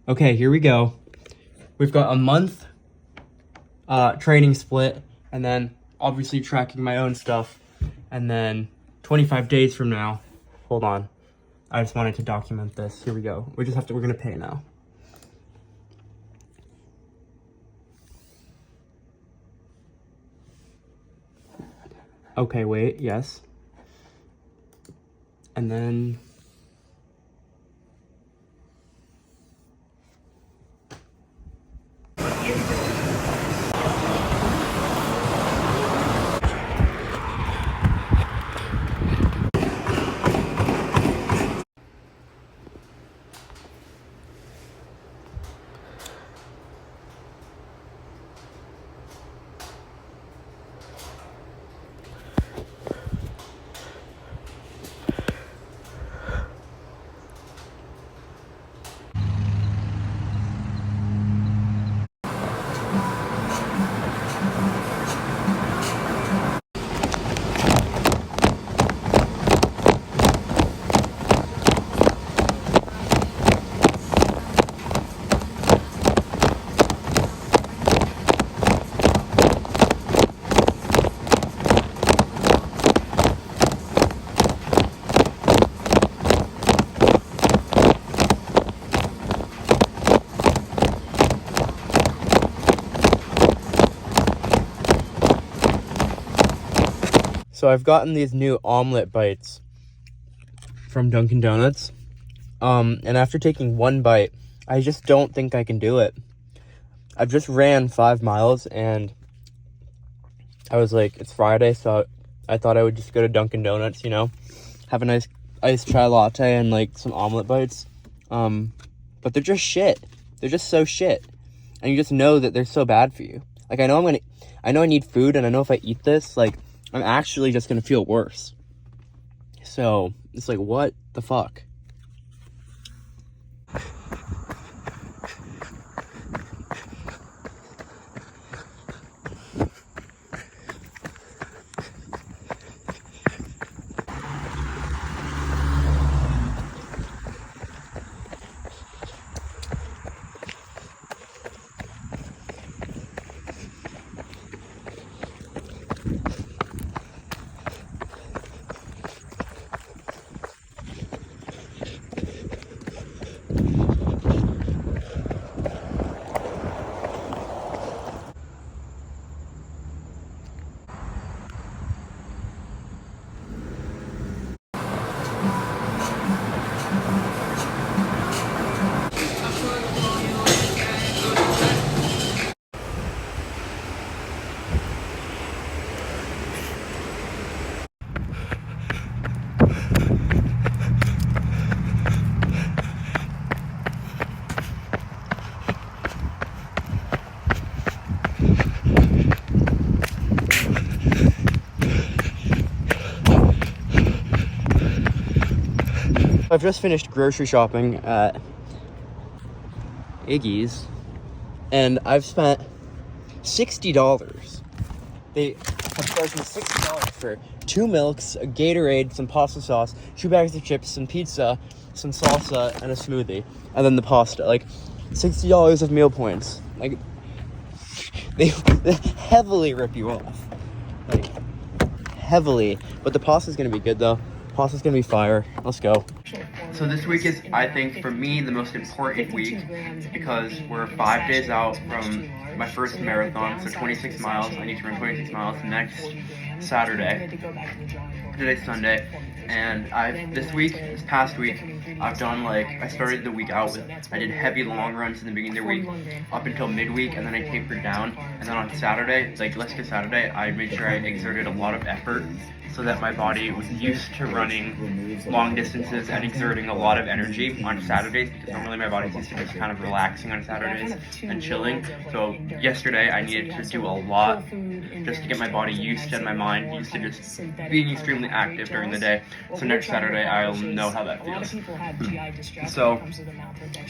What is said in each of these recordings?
Okay, here we go. We've got a month training split, and then obviously tracking my own stuff, and then 25 days from now. Hold on. I just wanted to document this. Here we go. We're gonna pay now. Okay, wait, yes. And then so I've gotten these new omelet bites from Dunkin' Donuts. And after taking one bite, I just don't think I can do it. I've just ran 5 miles, and I was like, it's Friday, so I thought I would just go to Dunkin' Donuts, you know, have a nice iced chai latte and like some omelet bites. But they're just shit. They're just so shit. And you just know that they're so bad for you. Like, I know I need food, and I know if I eat this, like, I'm actually just gonna feel worse. So, it's like, what the fuck? I've just finished grocery shopping at Iggy's, and I've spent $60. They have charged me $60 for 2 milks, a Gatorade, some pasta sauce, 2 bags of chips, some pizza, some salsa, and a smoothie, and then the pasta. Like, $60 of meal points. Like, they heavily rip you off. Like, heavily. But the pasta's gonna be good, though. Pasta's gonna be fire. Let's go. So this week is, I think, for me, the most important week because we're 5 days out from my first marathon, so 26 miles. I need to run 26 miles next Saturday. Today's Sunday, and this past week, I've done, like, I started the week out with, I did heavy long runs in the beginning of the week up until midweek, and then I tapered down, and then on Saturday, like, let's go Saturday, I made sure I exerted a lot of effort so that my body was used to running long distances and exerting a lot of energy on Saturdays, because normally my body's used to just kind of relaxing on Saturdays and chilling. So yesterday I needed to do a lot just to get my body used to, and my mind used to just being extremely active during the day. So next Saturday, I'll know how that feels. So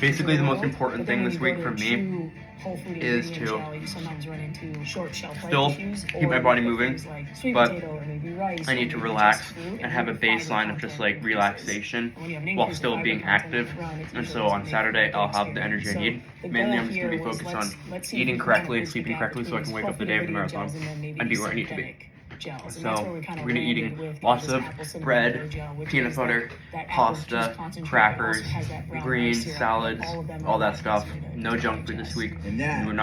basically the most important thing this week for me is to still keep my body moving, but I need to relax and have a baseline of just like relaxation while still being active. And so on Saturday, I'll have the energy I need. Mainly, I'm just going to be focused on eating correctly and sleeping correctly so I can wake up the day of the marathon and be where I need to be. So we're going to be eating lots of bread, peanut butter, pasta, crackers, greens, salads, all that stuff. No junk food this week. And we're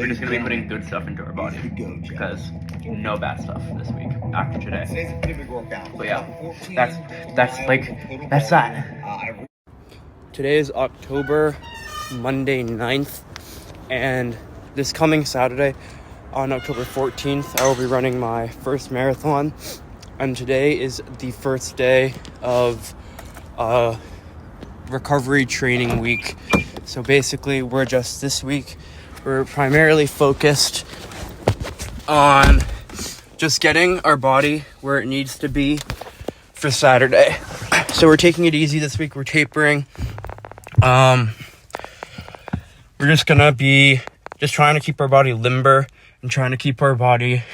just going to be putting good stuff into our body because no bad stuff this week after today. But yeah, that's that. Today is Monday 9th, and this coming Saturday, on October 14th, I will be running my first marathon, and today is the first day of recovery training week. So basically, this week, we're primarily focused on just getting our body where it needs to be for Saturday. So we're taking it easy this week. We're tapering. We're just gonna be trying to keep our body limber and trying to keep our body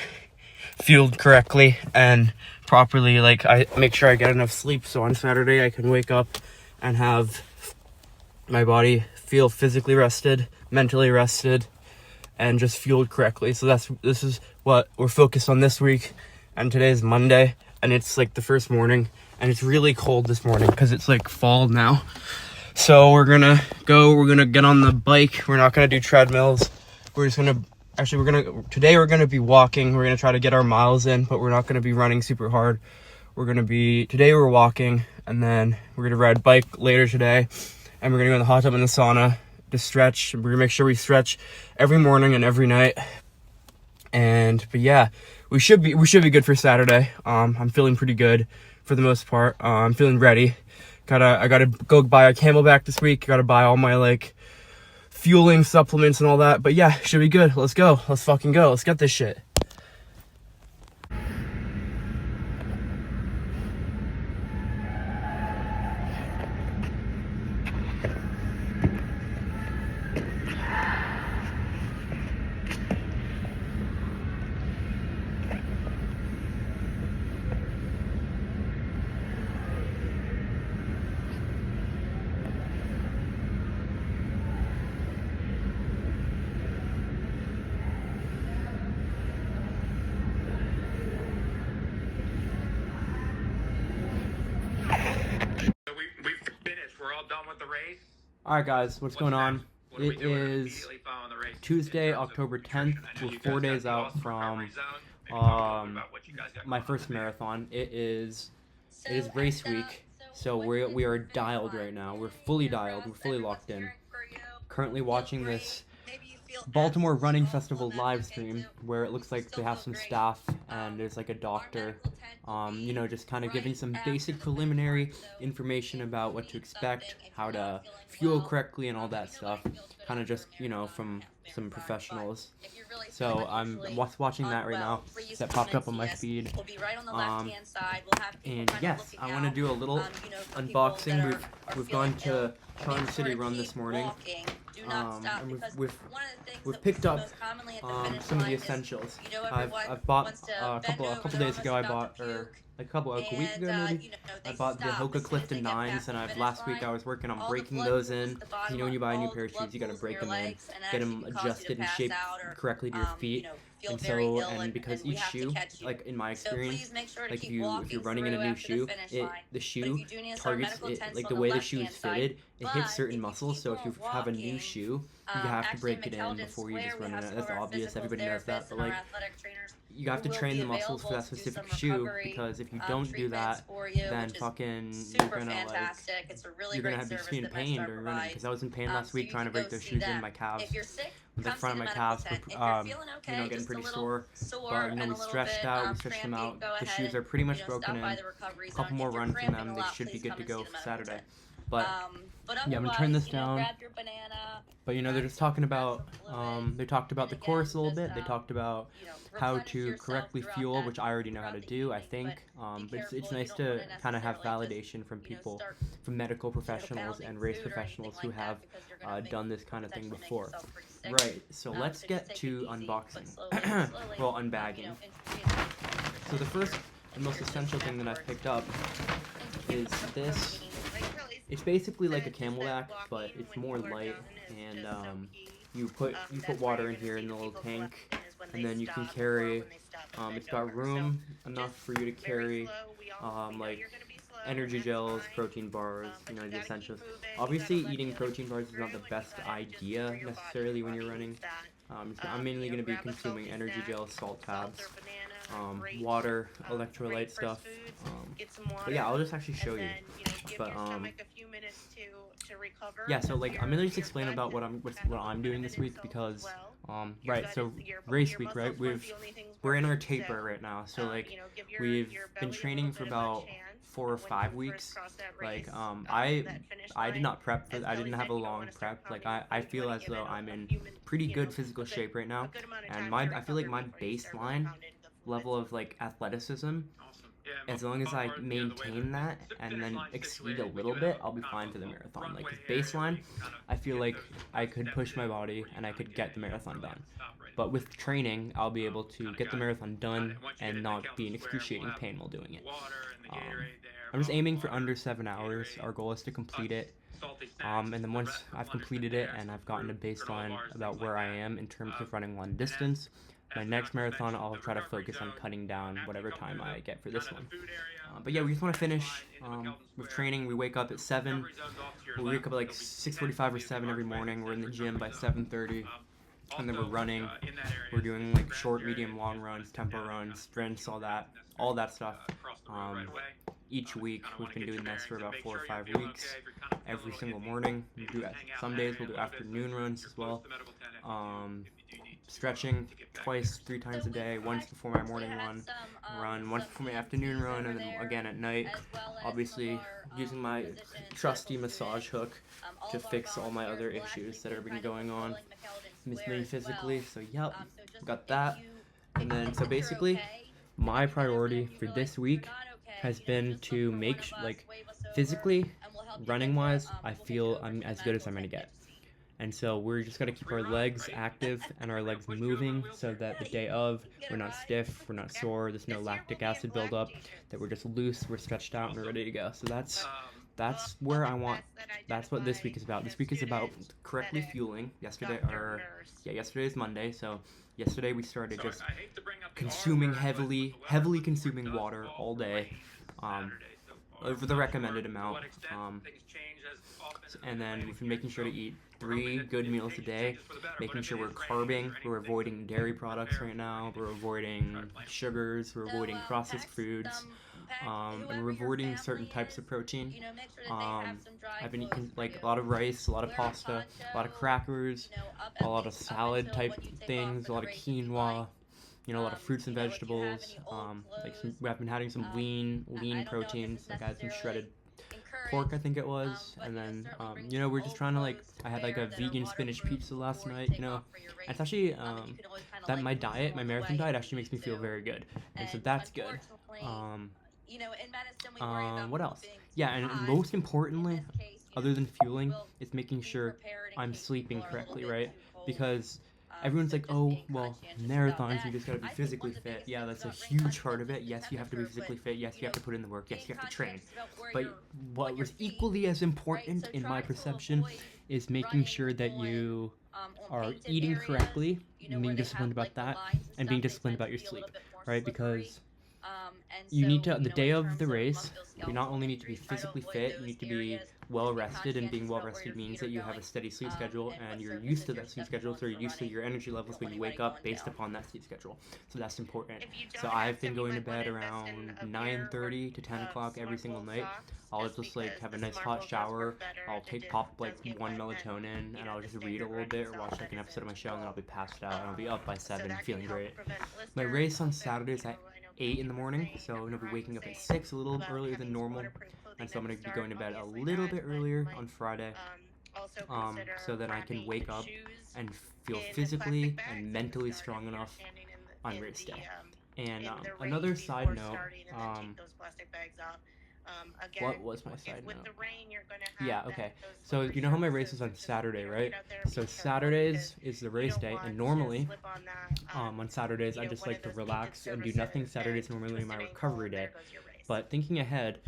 fueled correctly and properly. Like, I make sure I get enough sleep so on Saturday I can wake up and have my body feel physically rested, mentally rested, and just fueled correctly. So this is what we're focused on this week. And today is Monday, and it's like the first morning, and it's really cold this morning because it's like fall now. So we're gonna get on the bike. We're not gonna do treadmills. Today we're gonna be walking. We're gonna try to get our miles in, but we're not gonna be running super hard. Today we're walking, and then we're gonna ride bike later today, and we're gonna go in the hot tub and the sauna to stretch. We're gonna make sure we stretch every morning and every night. But yeah, we should be good for Saturday. I'm feeling pretty good for the most part. I'm feeling ready. I gotta go buy a Camelback this week. Gotta buy all my like fueling supplements and all that. But yeah, should be good. Let's go. Let's fucking go. Let's get this shit. Done with the race. All right, guys, what's going on? It is Tuesday, October 10th. We're 4 days out from my first marathon. It is race week, so we are dialed right now. We're fully dialed. We're fully locked in. Currently watching this Baltimore Running Festival live stream where it looks like they have some staff and there's like a doctor, just kind of giving some basic preliminary information about what to expect, how to fuel correctly and all that stuff, kind of just, from some professionals. So I'm watching that right now. That popped up on my feed. And yes, I want to do a little unboxing. We've gone to Charm City Run this morning. And we've picked up some of the essentials. I've bought a couple days ago. A week ago maybe. I bought the Hoka Clifton 9s, and last week I was working on breaking those in. When you buy a new pair of shoes, you gotta break them in, get them adjusted and shaped correctly to your feet. And because each shoe, like in my experience, like if you're running in a new shoe, the shoe targets it, like the way the shoe is fitted, it hits certain muscles. So if you have a new shoe, you have to break it in before you just run in it. That's obvious, everybody knows that, but like you have to train the muscles for that specific shoe, because if you don't do that, then fucking you're gonna have to be in pain during running. Because I was in pain last week trying to break those shoes in. My calves, the front of my calves were getting pretty sore. But we stretched them out. The shoes are pretty much broken in. A couple more runs in them, they should be good to go for Saturday. But yeah, I'm gonna turn this down. But they're just talking about they talked about the course a little bit. They talked about how to correctly fuel, which I already know how to do, I think. But it's nice to kind of have validation from people, from medical professionals and race professionals who have done this kind of thing before. Right. So let's get to unboxing. Well, unbagging. So the first and most essential thing that I've picked up is this. It's basically like a Camelback, but it's more light, and you put water in here in the little tank, and then you can carry. It's got room enough for you to carry like energy gels, protein bars, the essentials. Obviously, eating protein bars is not the best idea necessarily when you're running. I'm mainly going to be consuming energy gels, salt tabs, water, electrolyte stuff. But yeah, I'll just actually show you. But yeah, so like I'm gonna just explain about what I'm doing this week because right, so race week, right? We're in our taper right now, so like we've been training for about 4 or 5 weeks. Like I did not prep for I didn't have a long prep. Like I feel as though I'm in pretty good physical shape right now, and I feel like my baseline level of like athleticism, as long as I maintain that and then exceed a little bit, I'll be fine for the marathon. Like baseline, I feel like I could push my body and I could get the marathon done. But with training, I'll be able to get the marathon done and not be in excruciating pain while doing it. Um, I'm just aiming for under 7 hours. Our goal is to complete it. And then once I've completed it and I've gotten a baseline about where I am in terms of running long distance, my next marathon, I'll try to focus on cutting down whatever time I get for this one. But yeah, we just want to finish with training. We wake up at 7. We wake up at like 6:45 or 7 every morning. We're in the gym by 7:30. And then we're running. We're doing like short, medium, long runs, tempo runs, sprints, all that stuff. Each week we've been doing this for about 4 or 5 weeks. Every single morning. Some days we'll do afternoon runs as well. Stretching twice, 3 times a day. Once before my morning run, once before my afternoon run, and then again at night. Obviously, using my trusty massage hook to fix all my other issues that have been going on with me physically. So yep, got that. And then so basically, my priority for this week has been to make like physically, running wise, I feel I'm as good as I'm gonna get. And so we're just got to keep our legs active and our legs moving so that the day of, we're not stiff, we're not sore, there's no lactic acid buildup, that we're just loose, we're stretched out, and we're ready to go. So that's where I want, that's what this week is about. This week is about correctly fueling. Yesterday is Monday, so yesterday we started just consuming heavily consuming water all day. Over the recommended amount. And then we've been making sure to eat 3 good meals a day, making sure we're carbing, we're avoiding dairy products right now, we're avoiding sugars, we're avoiding processed foods, and we're avoiding certain types of protein. I've been eating like a lot of rice, a lot of pasta, a lot of crackers, a lot of salad type things, a lot of quinoa, a lot of fruits and vegetables. I've been having some lean proteins. Like I had some shredded pork, I think it was, and then we're just trying to I had like a vegan spinach pizza last night. It's actually that my marathon diet actually makes me feel very good, and so that's good. What else? Yeah, and most importantly, other than fueling, is making sure I'm sleeping correctly, right? Because everyone's like, oh, well, marathons, you just gotta be physically fit. Yeah, that's a huge part of it. Yes, you have to be physically fit. Yes, you have to put in the work. Yes, you have to train. But what was equally as important, in my perception, is making sure that you are eating correctly, and being disciplined about that, and being disciplined about your sleep, right? Because you need to, the day of the race, you not only need to be physically fit, you need to be well rested, and being well rested means that you have a steady sleep schedule and you're used to that sleep schedule, so you're used to your energy levels when you wake up based upon that sleep schedule. So that's important. So I've been going to bed around 9:30 to 10 o'clock every single night. I'll just have a nice hot shower. I'll pop one melatonin, and I'll just read a little bit or watch an episode of my show, and then I'll be passed out and I'll be up by 7 feeling great. My race on Saturdays at 8 in the morning, so I'll be waking up at 6, a little earlier than normal. and so I'm going to be going to bed a little bit earlier on Friday, so that I can wake up and feel physically and mentally strong enough on race day. And another side note, what was my side note? Yeah, okay. So you know how my race is on Saturday, right? So Saturdays is the race day, and normally on Saturdays I just like to relax and do nothing. Saturdays normally my recovery day. But thinking ahead,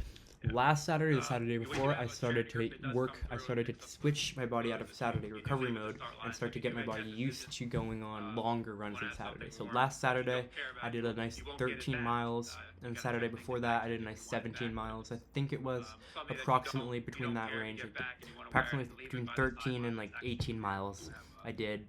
last Saturday, the Saturday before, I started to switch my body out of Saturday recovery mode and start to get my body used to going on longer runs on Saturday. So last Saturday, I did a nice 13 miles, and Saturday before that, I did a nice 17 miles. I think it was approximately between that range, like approximately between 13 and like 18 miles. I did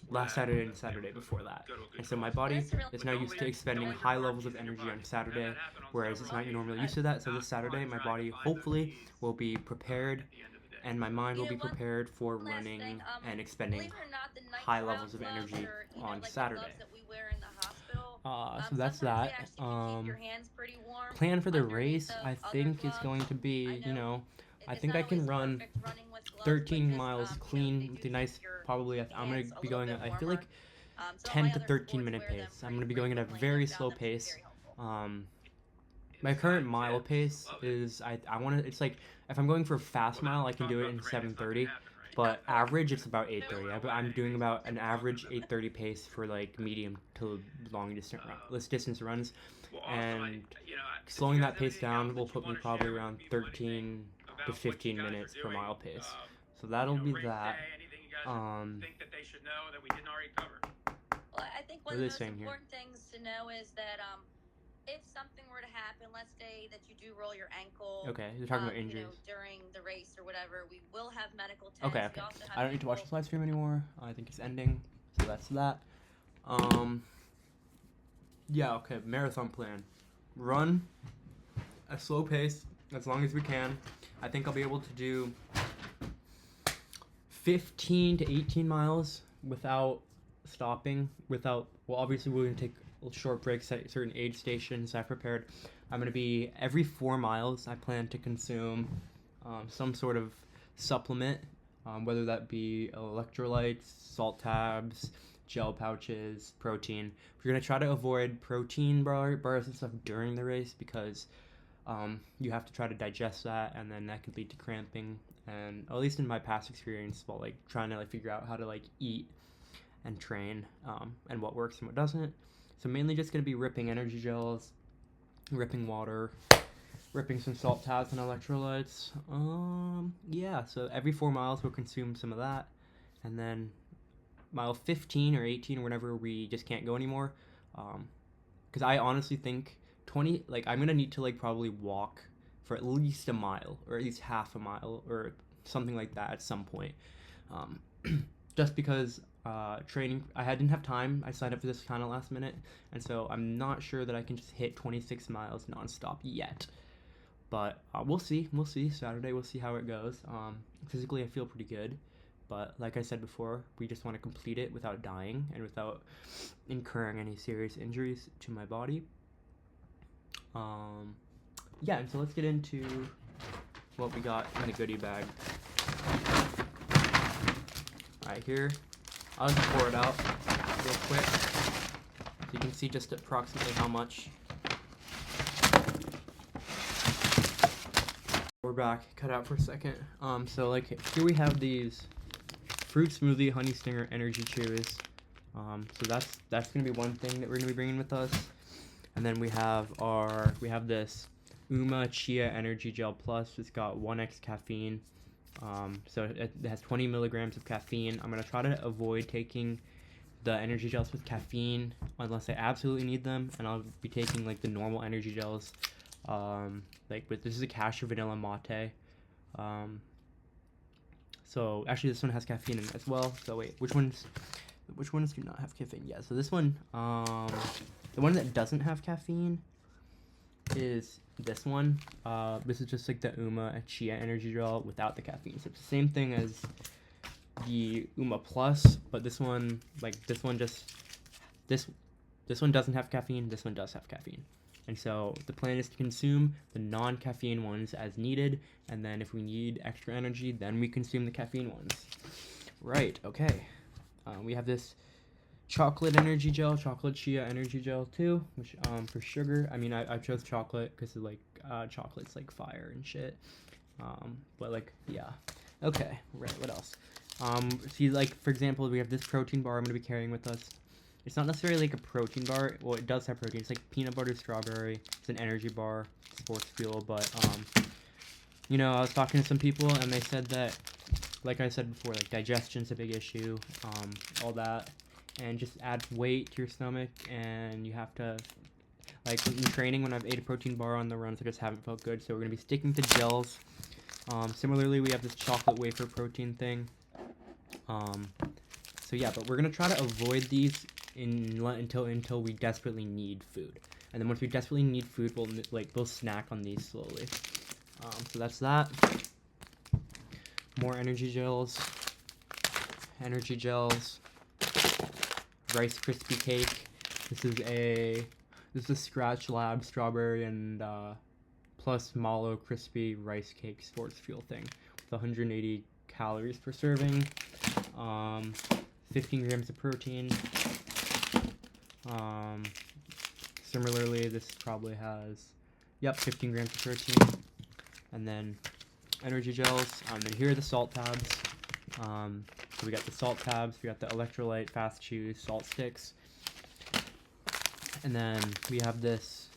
last Saturday and Saturday before that. And so my body is now used to expending high levels of energy on Saturday, whereas it's not normally used to that. So this Saturday, my body hopefully will be prepared, and my mind will be prepared for running and expending high levels of energy on Saturday. So that's that. Plan for the race, I think, is going to be, I think I can run 13 miles clean with a nice, probably, I'm going to be going at, I feel like, 10 to 13 minute pace. I'm going to be going at a very slow pace. My current mile pace is, I want to, it's like, if I'm going for a fast mile, I can do it in 7:30, but average, it's about 8:30. I'm doing about an average 8:30 pace for like medium to long distance runs, and slowing that pace down will put me probably around 13 to 15 minutes per mile pace. So that'll be that. Well, I think one of the most important things to know is that if something were to happen, let's say that you do roll your ankle, Okay, you're talking about injuries. During the race or whatever, we will have medical tests. Okay. I don't need to watch this live stream anymore. I think it's ending, so that's that. Yeah, okay, marathon plan. Run a slow pace as long as we can. I think I'll be able to do 15 to 18 miles without stopping, well, obviously we're going to take short breaks at certain aid stations I've prepared. I'm going to be, every 4 miles, I plan to consume some sort of supplement, whether that be electrolytes, salt tabs, gel pouches, protein. We're going to try to avoid protein bars and stuff during the race because you have to try to digest that, and then that could lead to cramping. And at least in my past experience, while like trying to like figure out how to like eat and train, and what works and what doesn't. So mainly just gonna be ripping energy gels, ripping water, ripping some salt tabs and electrolytes. Yeah. So every 4 miles we'll consume some of that, and then mile 15 or 18 or whenever we just can't go anymore. Because I honestly think 20. Like I'm gonna need to like probably walk for at least a mile or at least half a mile or something like that at some point. Just because training, didn't have time. I signed up for this kind of last minute, and so I'm not sure that I can just hit 26 miles nonstop yet. But we'll see. Saturday, we'll see how it goes. Physically, I feel pretty good, but like I said before, we just want to complete it without dying and without incurring any serious injuries to my body. Yeah, and so let's get into what we got in the goodie bag. Alright, here, I'll just pour it out real quick so you can see just approximately how much. We're back, cut out for a second. So like here we have these fruit smoothie honey stinger energy chews. So that's gonna be one thing that we're gonna be bringing with us. And then we have this Uma Chia Energy Gel Plus. It's got 1x caffeine. So it has 20 milligrams of caffeine. I'm going to try to avoid taking the energy gels with caffeine unless I absolutely need them. And I'll be taking like the normal energy gels. This is a cashew vanilla mate. So actually this one has caffeine in it as well. So wait, which ones do not have caffeine? Yeah, so this one, the one that doesn't have caffeine is this one. This is just like the Uma Chia Energy Gel without the caffeine. So it's the same thing as the Uma Plus, but this one doesn't have caffeine. This one does have caffeine. And so the plan is to consume the non-caffeine ones as needed, and then if we need extra energy, then we consume the caffeine ones. Right, okay. We have this chocolate energy gel, chocolate chia energy gel too, which for sugar, I mean, I chose chocolate because like chocolate's like fire and shit. But like, yeah. Okay, right, what else? See, like, for example, we have this protein bar I'm going to be carrying with us. It's not necessarily like a protein bar. Well, it does have protein. It's like peanut butter strawberry. It's an energy bar, sports fuel. But, you know, I was talking to some people, and they said that, like I said before, like, digestion's a big issue, all that. And just adds weight to your stomach, and you have to, like, in training, when I've ate a protein bar on the runs, I just haven't felt good. So we're going to be sticking to gels. Similarly, we have this chocolate wafer protein thing. So yeah, but we're gonna try to avoid these until we desperately need food, and then once we desperately need food, we'll snack on these slowly. So that's that. More energy gels, Rice Krispie cake. This is Scratch Lab strawberry and plus mallow crispy rice cake sports fuel thing with 180 calories per serving, 15 grams of protein. Similarly, this probably has 15 grams of protein. And then energy gels. And here are the salt tabs. So we got the salt tabs, we got the electrolyte fast chew salt sticks, and then we have this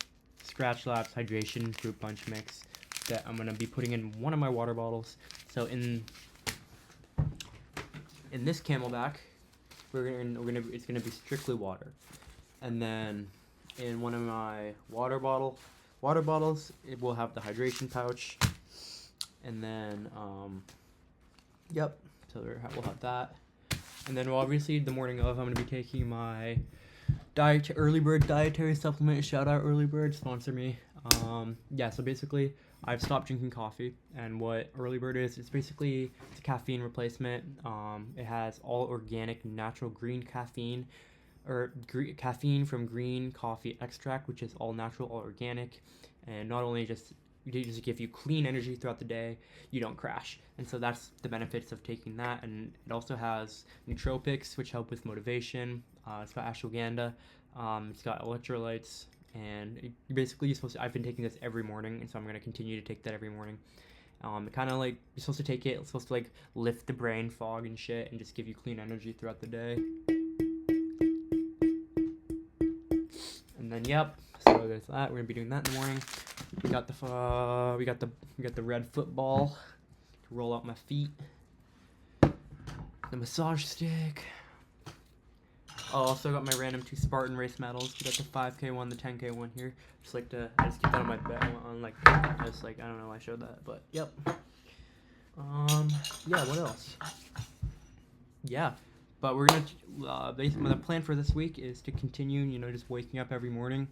Scratch Labs hydration fruit punch mix that I'm gonna be putting in one of my water bottles. So in this Camelback, it's gonna be strictly water, and then in one of my water bottles, it will have the hydration pouch, and then so we'll have that, and then obviously the morning of, I'm gonna be taking my Early Bird dietary supplement. Shout out Early Bird, sponsor me. So basically I've stopped drinking coffee, and what Early Bird is, it's a caffeine replacement. It has all organic natural green caffeine, or caffeine from green coffee extract, which is all natural, all organic, and not only just give you clean energy throughout the day, you don't crash. And so that's the benefits of taking that. And it also has nootropics, which help with motivation. It's got ashwagandha, it's got electrolytes, and I've been taking this every morning, and so I'm going to continue to take that every morning. Kind of like, you're supposed to take it, it's supposed to like lift the brain fog and shit and just give you clean energy throughout the day. And then so there's that. We're gonna be doing that in the morning. We got the red football to roll out my feet. The massage stick. Oh, also got my random 2 Spartan race medals. We got the 5K one, the 10K one here. I just keep that on my bed. I don't know why I showed that, but yep. What else? But we're gonna basically, the plan for this week is to continue, just waking up every morning.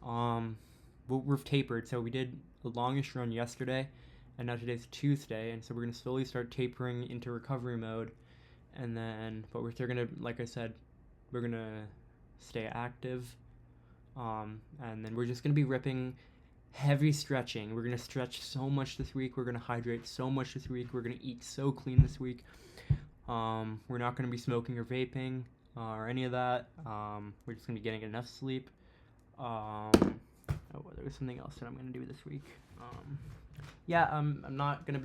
We're tapered, so we did the longest run yesterday, and now today's Tuesday, and so we're gonna slowly start tapering into recovery mode, and then, but we're still gonna, like I said, we're gonna stay active, and then we're just gonna be ripping heavy stretching. We're gonna stretch so much this week. We're gonna hydrate so much this week. We're gonna eat so clean this week. We're not gonna be smoking or vaping or any of that. We're just gonna be getting enough sleep. There was something else that I'm gonna do this week. I'm not gonna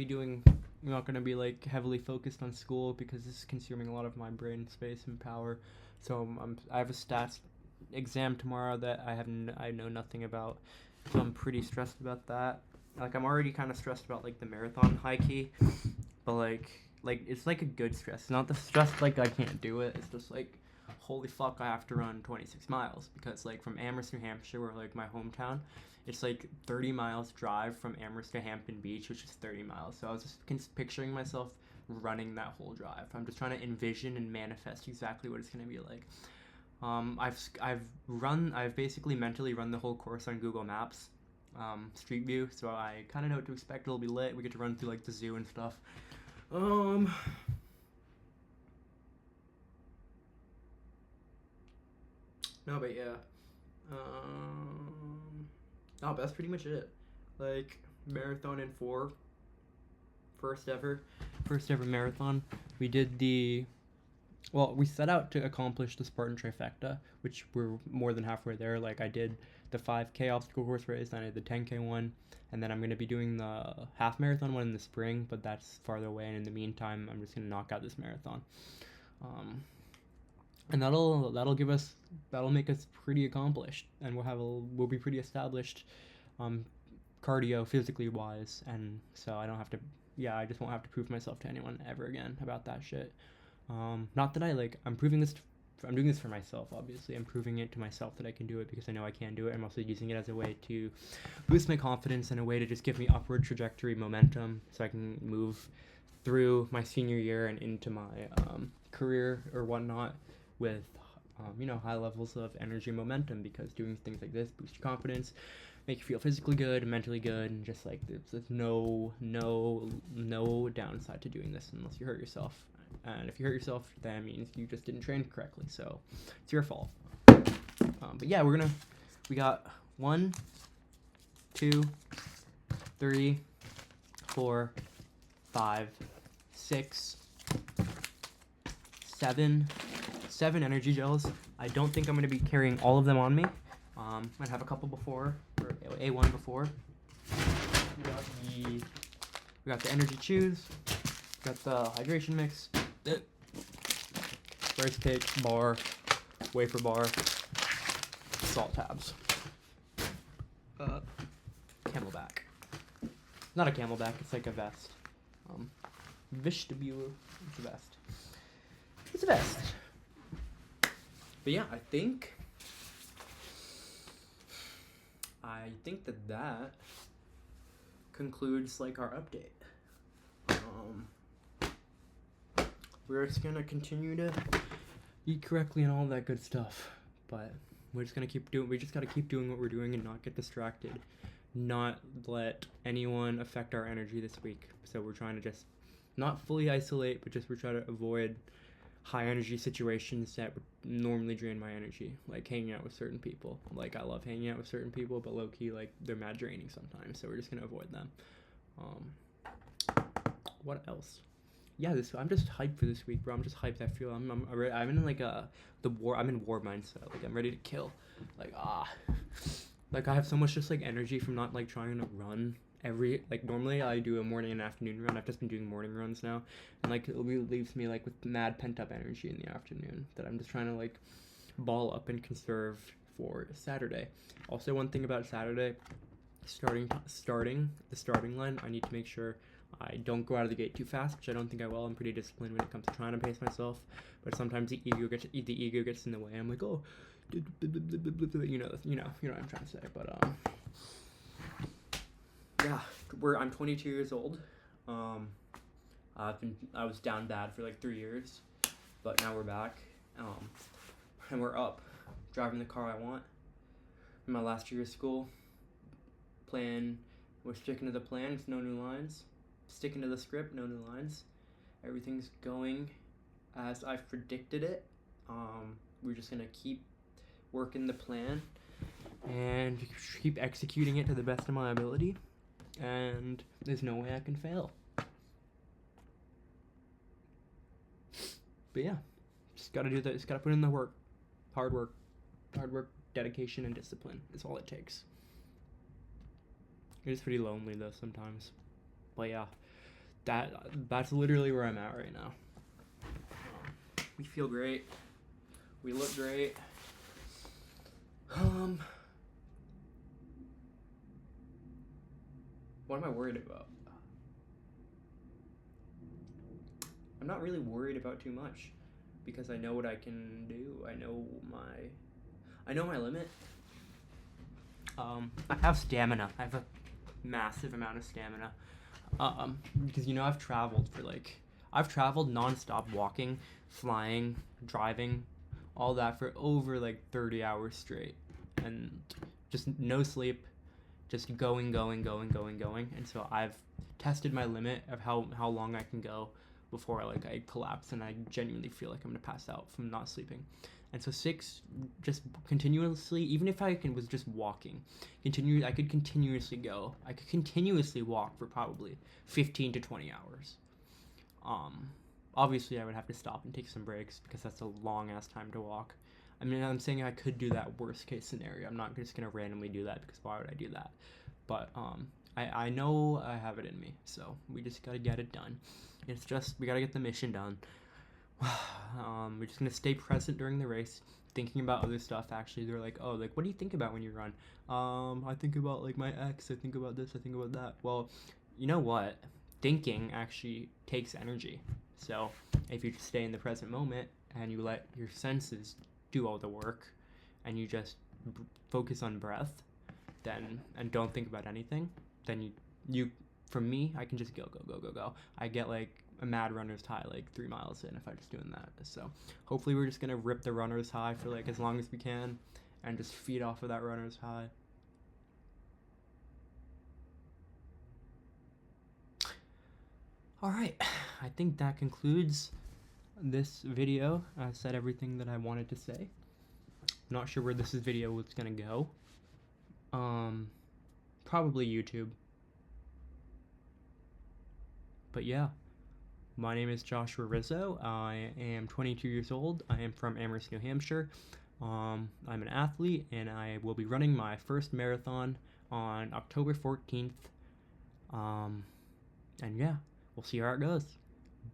be like heavily focused on school because this is consuming a lot of my brain space and power. So I have a stats exam tomorrow that I know nothing about. So I'm pretty stressed about that. Like, I'm already kind of stressed about like the marathon high key, but like it's like a good stress. Not the stress like I can't do it. It's just like, holy fuck, I have to run 26 miles because like from Amherst, New Hampshire, where like my hometown, it's like 30 miles drive from Amherst to Hampton Beach, which is 30 miles. So I was just picturing myself running that whole drive. I'm just trying to envision and manifest exactly what it's gonna be like. I've basically mentally run the whole course on Google Maps, Street View, so I kind of know what to expect. It'll be lit. We get to run through like the zoo and stuff. No, but yeah. Oh, that's pretty much it. Like, marathon in 4. First ever marathon. We did we set out to accomplish the Spartan trifecta, which we're more than halfway there. Like, I did the 5K obstacle course race, then I did the 10K one, and then I'm going to be doing the half marathon one in the spring, but that's farther away, and in the meantime, I'm just going to knock out this marathon. And that'll make us pretty accomplished, and we'll be pretty established, cardio physically wise, and so I just won't have to prove myself to anyone ever again about that shit. Not that I'm doing this for myself, obviously. I'm proving it to myself that I can do it because I know I can do it. I'm also using it as a way to boost my confidence and a way to just give me upward trajectory momentum so I can move through my senior year and into my career or whatnot with high levels of energy and momentum, because doing things like this boosts your confidence, make you feel physically good, mentally good, and just like there's no downside to doing this unless you hurt yourself. And if you hurt yourself, that means you just didn't train correctly, so it's your fault. But yeah, we got 1, 2, 3, 4, 5, 6, 7 energy gels. I don't think I'm going to be carrying all of them on me. Might have a couple before, or A1 before. We got the energy chews. We got the hydration mix. Rice cake, bar, wafer bar, salt tabs. Camelback. Not a camelback, it's like a vest. Vestibule is the vest. It's a vest. But yeah, I think that concludes like our update. We're just gonna continue to eat correctly and all that good stuff, but we just gotta keep doing what we're doing and not get distracted, not let anyone affect our energy this week. So we're trying to just not fully isolate, but we're trying to avoid high energy situations that would normally drain my energy, like hanging out with certain people. Like, I love hanging out with certain people, but low-key, like, they're mad draining sometimes, so we're just gonna avoid them. What else? Yeah, I'm just hyped for this week, bro. I'm just hyped. I feel I'm in like I'm in war mindset. Like, I'm ready to kill. Like, I have so much just like energy from not like trying to run normally I do a morning and afternoon run. I've just been doing morning runs now, and like it leaves me like with mad pent up energy in the afternoon that I'm just trying to like ball up and conserve for Saturday. Also, one thing about Saturday, starting the starting line, I need to make sure I don't go out of the gate too fast, which I don't think I will. I'm pretty disciplined when it comes to trying to pace myself, but sometimes the ego gets in the way. I'm like, oh, you know what I'm trying to say. But yeah, I'm 22 years old. I was down bad for like 3 years, but now we're back, and we're up, driving the car I want. In my last year of school, we're sticking to the plan. It's no new lines. Sticking to the script, no new lines. Everything's going as I've predicted it. We're just gonna keep working the plan and keep executing it to the best of my ability, and there's no way I can fail. But yeah, just gotta do that. Just gotta put in the work. Hard work, dedication, and discipline is all it takes. It is pretty lonely though sometimes, but yeah, that's literally where I'm at right now. We feel great. We look great. What am I worried about? I'm not really worried about too much because I know what I can do. I know my limit. I have stamina. I have a massive amount of stamina. Because I've traveled nonstop, walking, flying, driving, all that for over like 30 hours straight, and just no sleep, just going. And so I've tested my limit of how long I can go before I collapse and I genuinely feel like I'm gonna pass out from not sleeping. And so 6, just continuously, even if I was just walking, I could continuously go. I could continuously walk for probably 15 to 20 hours. Obviously I would have to stop and take some breaks because that's a long ass time to walk. I mean, I'm saying I could do that worst case scenario. I'm not just gonna randomly do that because why would I do that? But I know I have it in me, so we just gotta get it done. It's just, we gotta get the mission done. We're just gonna stay present during the race, thinking about other stuff. Actually, they're like, oh, like, what do you think about when you run? I think about like my ex, I think about this, I think about that. Well, you know what? Thinking actually takes energy. So if you just stay in the present moment and you let your senses do all the work and you just focus on breath, then, and don't think about anything, then you for me, I can just go. I get like a mad runner's high like 3 miles in if I'm just doing that. So hopefully we're just gonna rip the runner's high for like as long as we can and just feed off of that runner's high. All right, I think that concludes this video. I said everything that I wanted to say. I'm not sure where this video is gonna go. Probably YouTube. But yeah, my name is Joshua Rizzo. I am 22 years old. I am from Amherst, New Hampshire. I'm an athlete, and I will be running my first marathon on October 14th. And yeah, we'll see how it goes.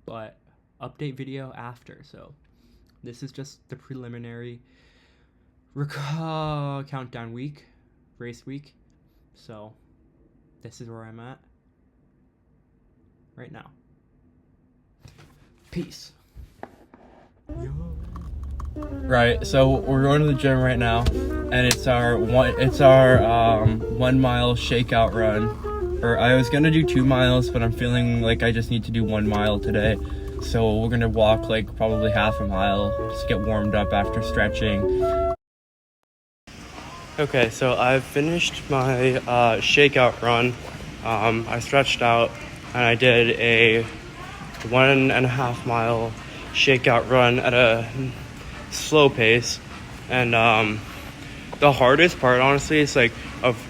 But update video after. So this is just the preliminary countdown week, race week. So this is where I'm at right now. Peace. Right, so we're going to the gym right now, and it's our 1 mile shakeout run. Or I was gonna do 2 miles, but I'm feeling like I just need to do 1 mile today. So we're gonna walk like probably half a mile, just get warmed up after stretching. Okay, so I've finished my shakeout run. I stretched out and I did a 1.5 mile shakeout run at a slow pace. And the hardest part, honestly, is like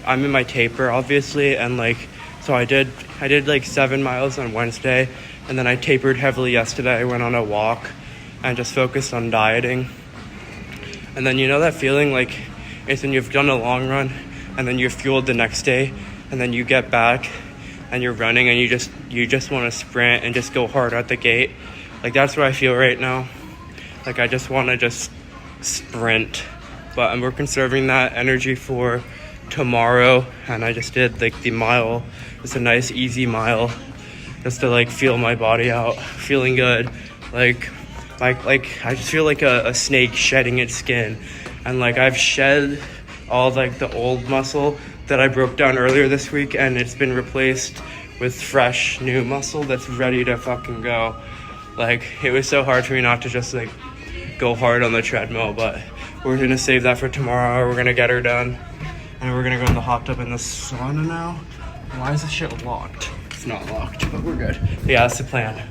I'm in my taper, obviously, and like so I did like 7 miles on Wednesday, and then I tapered heavily yesterday. I went on a walk and just focused on dieting. And then you know that feeling like it's when you've done a long run and then you're fueled the next day, and then you get back and you're running and you just want to sprint and just go hard at the gate. Like that's what I feel right now. Like I just want to just sprint, but we're conserving that energy for tomorrow. And I just did like the mile. It's a nice easy mile just to like feel my body out, feeling good. Like I just feel like a snake shedding its skin. And like I've shed all like the old muscle that I broke down earlier this week, and it's been replaced with fresh new muscle that's ready to fucking go. Like it was so hard for me not to just like go hard on the treadmill, but we're gonna save that for tomorrow. We're gonna get her done, and we're gonna go in the hot tub in the sauna now. Why is this shit locked? It's not locked, but we're good. Yeah, that's the plan.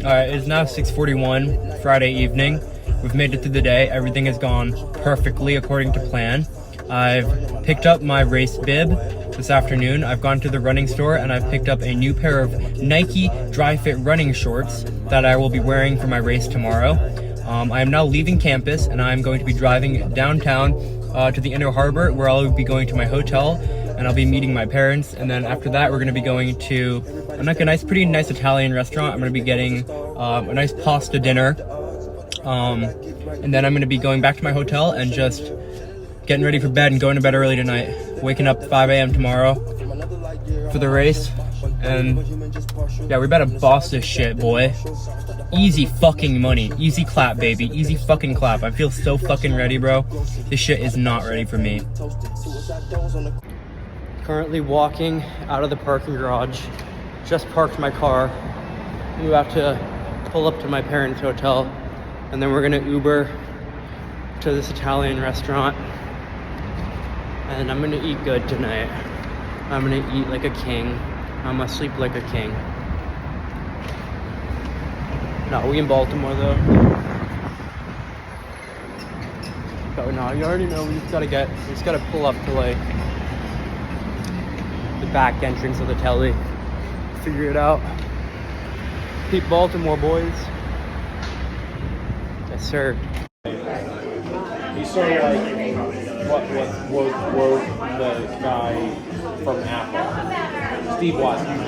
Alright, it's now 6:41, Friday evening. We've made it through the day. Everything has gone perfectly according to plan. I've picked up my race bib this afternoon. I've gone to the running store and I've picked up a new pair of Nike Dry Fit running shorts that I will be wearing for my race tomorrow. I am now leaving campus and I'm going to be driving downtown to the Inner Harbor, where I'll be going to my hotel and I'll be meeting my parents. And then after that, we're going to be going to pretty nice Italian restaurant. I'm going to be getting a nice pasta dinner. And then I'm going to be going back to my hotel and just getting ready for bed and going to bed early tonight. Waking up 5 a.m. tomorrow for the race. And yeah, we better boss this shit, boy. Easy fucking money. Easy clap, baby. Easy fucking clap. I feel so fucking ready, bro. This shit is not ready for me. Currently walking out of the parking garage. Just parked my car. I'm about to pull up to my parents' hotel And then we're gonna Uber to this Italian restaurant. And I'm gonna eat good tonight. I'm gonna eat like a king. I'm gonna sleep like a king. No, we in Baltimore though. But no, you already know we just gotta pull up to like the back entrance of the telly. Figure it out. Keep Baltimore, boys. Yes, sir. He's sort of like what wrote the guy from Apple, Steve Watson.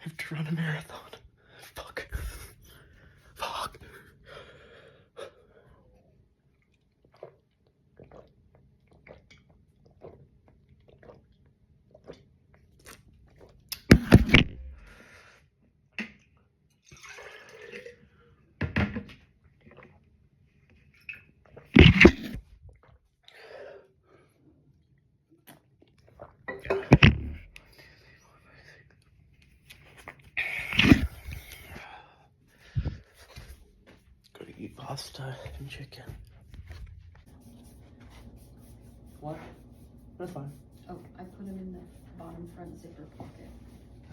I have to run a marathon. Fuck. Fuck. Gotta eat pasta and chicken. What? That's fine. Oh, I put them in the bottom front zipper pocket.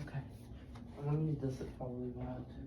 Okay. I want to eat this at probably loud too.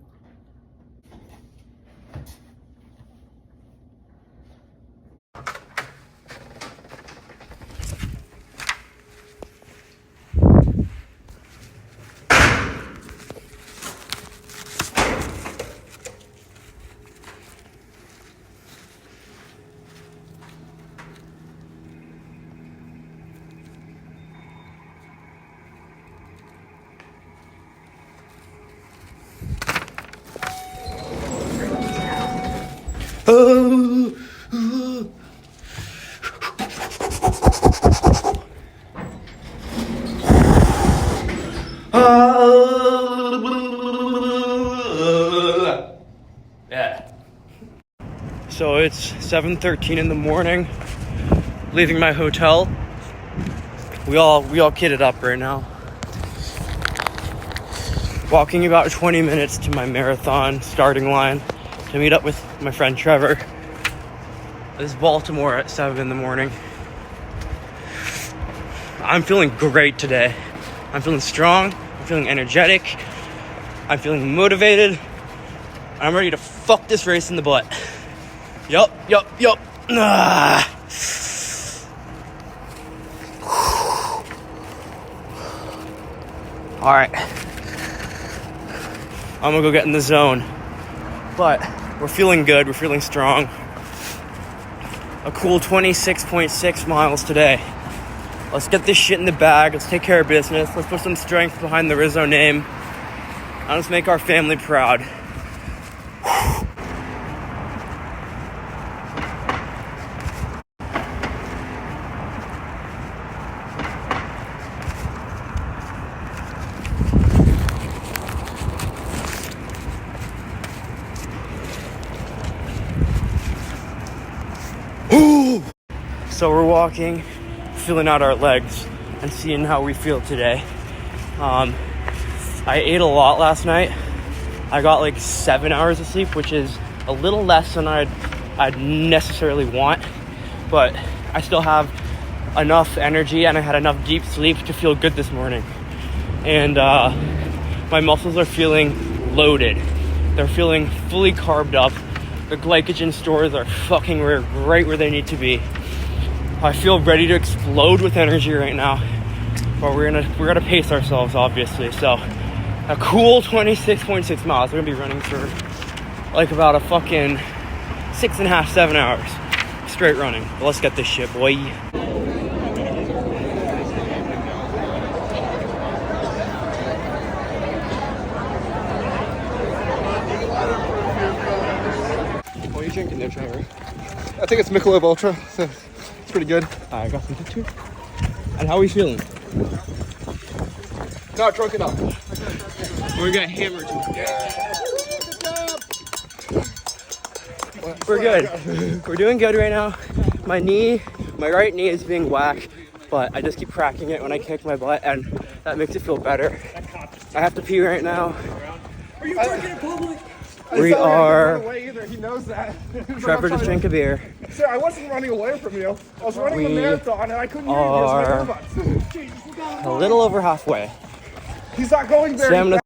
Yeah. So it's 7:13 in the morning. Leaving my hotel. We all kitted up right now. Walking about 20 minutes to my marathon starting line to meet up with my friend Trevor. This is Baltimore at 7 in the morning. I'm feeling great today. I'm feeling strong. I'm feeling energetic. I'm feeling motivated. I'm ready to fuck this race in the butt. Yup. Ah. All right. I'm gonna go get in the zone. But we're feeling good. We're feeling strong. A cool 26.6 miles today. Let's get this shit in the bag. Let's take care of business. Let's put some strength behind the Rizzo name. And let's make our family proud. So we're walking, feeling out our legs, and seeing how we feel today. I ate a lot last night. I got like 7 hours of sleep, which is a little less than I'd necessarily want, but I still have enough energy and I had enough deep sleep to feel good this morning. And my muscles are feeling loaded. They're feeling fully carbed up. The glycogen stores are fucking right where they need to be. I feel ready to explode with energy right now, but we're gonna pace ourselves, obviously. So a cool 26.6 miles. We're gonna be running for like about a fucking 6.5, 7 hours straight running. But let's get this shit, boy. What are you drinking there, Trevor? I think it's Michelob Ultra. So it's pretty good. I got some too. And how are we feeling? Not drunk enough. We got hammered. We're good. We're doing good right now. My right knee is being whacked, but I just keep cracking it when I kick my butt, and that makes it feel better. I have to pee right now. Are you drinking in public? We are. He knows that. Trevor just drank a beer. Sir, I wasn't running away from you. I was running a marathon and I couldn't hear you. Are a little over halfway. He's not going very fast.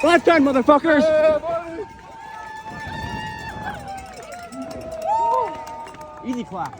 Left time, motherfuckers! Easy clap.